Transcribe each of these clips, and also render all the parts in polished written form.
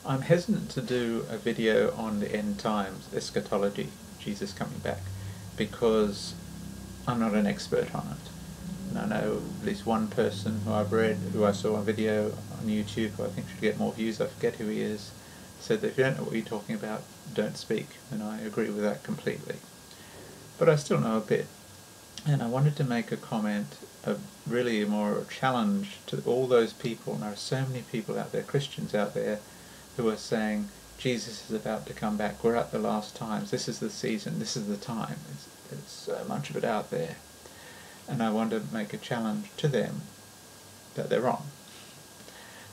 I'm hesitant to do a video on the end times, eschatology, Jesus coming back, because I'm not an expert on it. And I know at least one person who I've read, who I saw a video on YouTube, who I think should get more views, I forget who he is, said that if you don't know what you're talking about, don't speak, and I agree with that completely. But I still know a bit, and I wanted to make a comment, really more a challenge to all those people, and there are so many people out there, Christians out there, who are saying, Jesus is about to come back, we're at the last times, this is the season, this is the time. There's so much of it out there. And I want to make a challenge to them that they're wrong.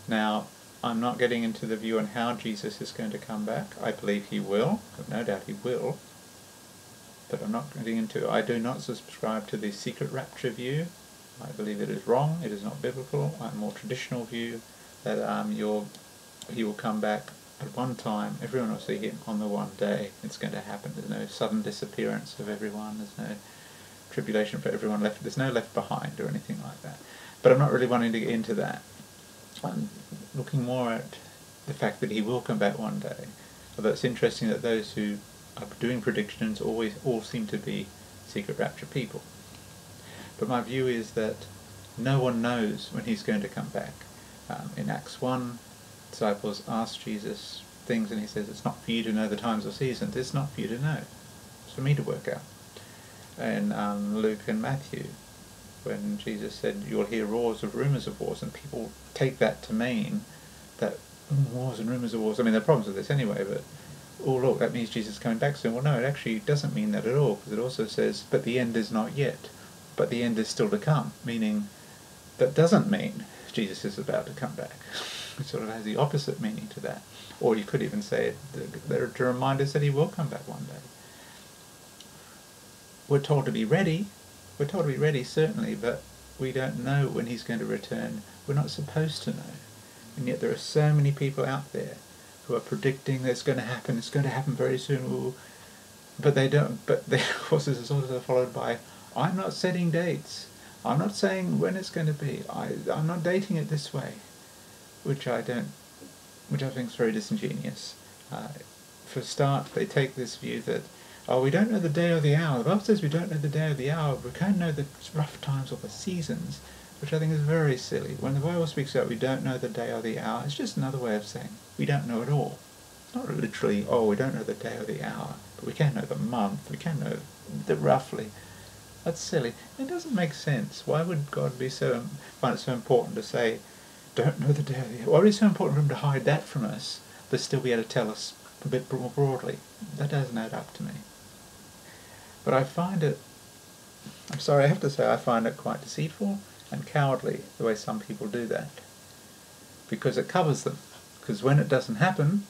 Now, I'm not getting into the view on how Jesus is going to come back. I believe he will, I've no doubt he will. But I'm not getting into, I do not subscribe to the secret rapture view. I believe it is wrong, it is not biblical. I'm a more traditional view that he will come back at one time, everyone will see him on the one day. It's going to happen. There's no sudden disappearance of everyone, there's no tribulation for everyone left, there's no left behind or anything like that. But I'm not really wanting to get into that. I'm looking more at the fact that he will come back one day. Although it's interesting that those who are doing predictions all seem to be secret rapture people. But my view is that no one knows when he's going to come back. In Acts 1, disciples ask Jesus things and he says, it's not for you to know the times or seasons, it's not for you to know, it's for me to work out. And Luke and Matthew, when Jesus said, you'll hear rumours of wars, and people take that to mean that wars and rumours of wars, I mean there are problems with this anyway, but oh look, that means Jesus is coming back soon. Well no, it actually doesn't mean that at all, because it also says, but the end is not yet, but the end is still to come, meaning that doesn't mean Jesus is about to come back. It sort of has the opposite meaning to that. Or you could even say it to remind us that he will come back one day. We're told to be ready. We're told to be ready, certainly, but we don't know when he's going to return. We're not supposed to know. And yet there are so many people out there who are predicting that it's going to happen very soon. Ooh. But they don't. But of course this is also followed by, I'm not setting dates. I'm not saying when it's going to be. I'm not dating it this way, which I think is very disingenuous. For a start, they take this view that, we don't know the day or the hour. The Bible says we don't know the day or the hour. We can't know the rough times or the seasons, which I think is very silly. When the Bible speaks about we don't know the day or the hour, it's just another way of saying we don't know at all. It's not literally, we don't know the day or the hour, but we can know the month. We can know roughly. That's silly. It doesn't make sense. Why would God find it so important to say, don't know the day of the hour? Why would it be so important for him to hide that from us, but still be able to tell us a bit more broadly? That doesn't add up to me. But I find it, I'm sorry, I have to say, I find it quite deceitful and cowardly the way some people do that. Because it covers them. Because when it doesn't happen,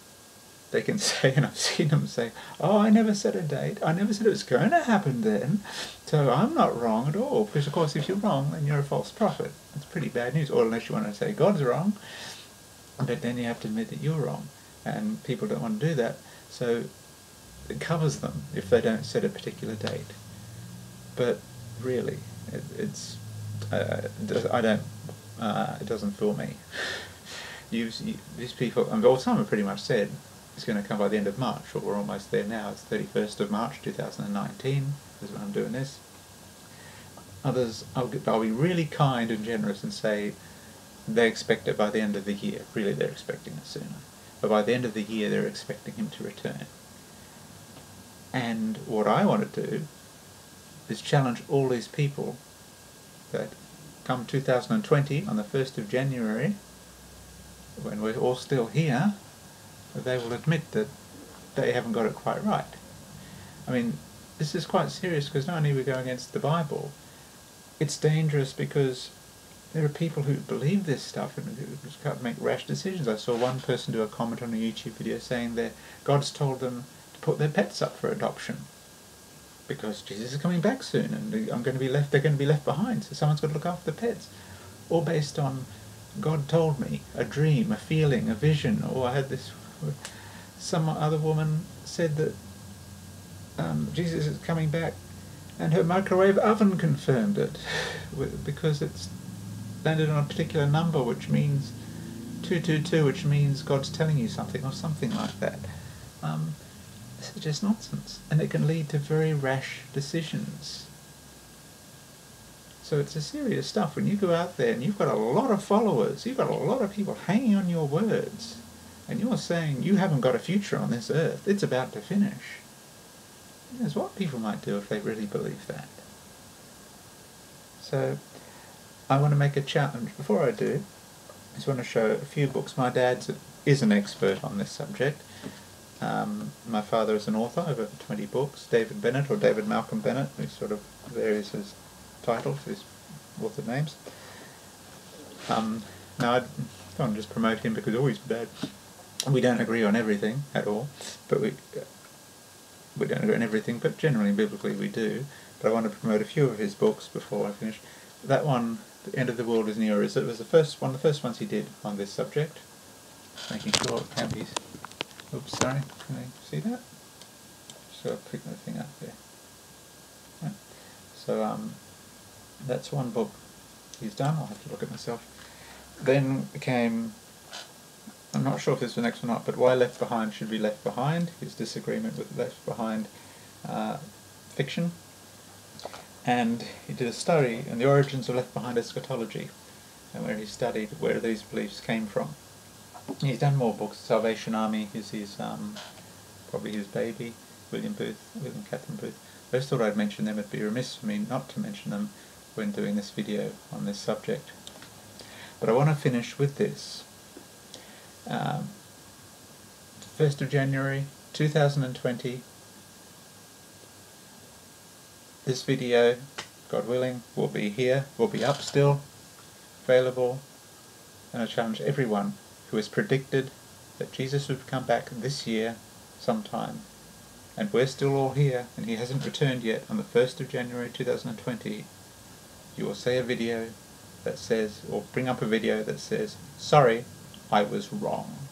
they can say, and I've seen them say, I never set a date, I never said it was going to happen then, so I'm not wrong at all. Because of course if you're wrong, then you're a false prophet. That's pretty bad news. Or unless you want to say God's wrong, but then you have to admit that you're wrong. And people don't want to do that, so it covers them if they don't set a particular date. But really, it doesn't fool me. These people, some have pretty much said it's going to come by the end of March, or we're almost there now. It's 31st of March 2019 is when I'm doing this. Others, I'll be really kind and generous and say they expect it by the end of the year. Really, they're expecting it sooner. But by the end of the year, they're expecting him to return. And what I want to do is challenge all these people that come 2020, on the 1st of January, when we're all still here, they will admit that they haven't got it quite right. I mean, this is quite serious, because not only are we going against the Bible, it's dangerous because there are people who believe this stuff and who just can't make rash decisions. I saw one person do a comment on a YouTube video saying that God's told them to put their pets up for adoption because Jesus is coming back soon and they're going to be left behind, so someone's got to look after the pets. All based on God told me, a dream, a feeling, a vision, or I had this. Some other woman said that Jesus is coming back, and her microwave oven confirmed it because it's landed on a particular number, which means 222, which means God's telling you something, or something like that. This is just nonsense, and it can lead to very rash decisions. So it's a serious stuff. When you go out there and you've got a lot of followers, you've got a lot of people hanging on your words, and you're saying you haven't got a future on this earth, it's about to finish. That's what people might do if they really believe that. So I want to make a challenge. Before I do, I just want to show a few books. My dad is an expert on this subject. My father is an author of over 20 books. David Bennett, or David Malcolm Bennett, who sort of varies his titles, his author names. Now I don't want to just promote him because he's bad. We don't agree on everything at all, but we don't agree on everything, but generally biblically we do. But I want to promote a few of his books before I finish. That one, The End of the World is Near, it was one of the first ones he did on this subject. Making sure it can be. Oops, sorry. Can you see that? So I'll pick the thing up there. Right. So that's one book he's done. I'll have to look at myself. Then came, I'm not sure if this is the next one or not, but Why Left Behind Should Be Left Behind, his disagreement with Left Behind fiction. And he did a study on the origins of Left Behind eschatology, and where he studied where these beliefs came from. He's done more books. Salvation Army is his, probably his baby, William Catherine Booth. I just thought I'd mention them. It'd be remiss for me not to mention them when doing this video on this subject. But I want to finish with this. 1st of January 2020, this video, God willing, will be here, will be up still, available, and I challenge everyone who has predicted that Jesus would come back this year sometime, and we're still all here and he hasn't returned yet on the 1st of January 2020, you will say a video that says, or bring up a video that says, sorry, I was wrong.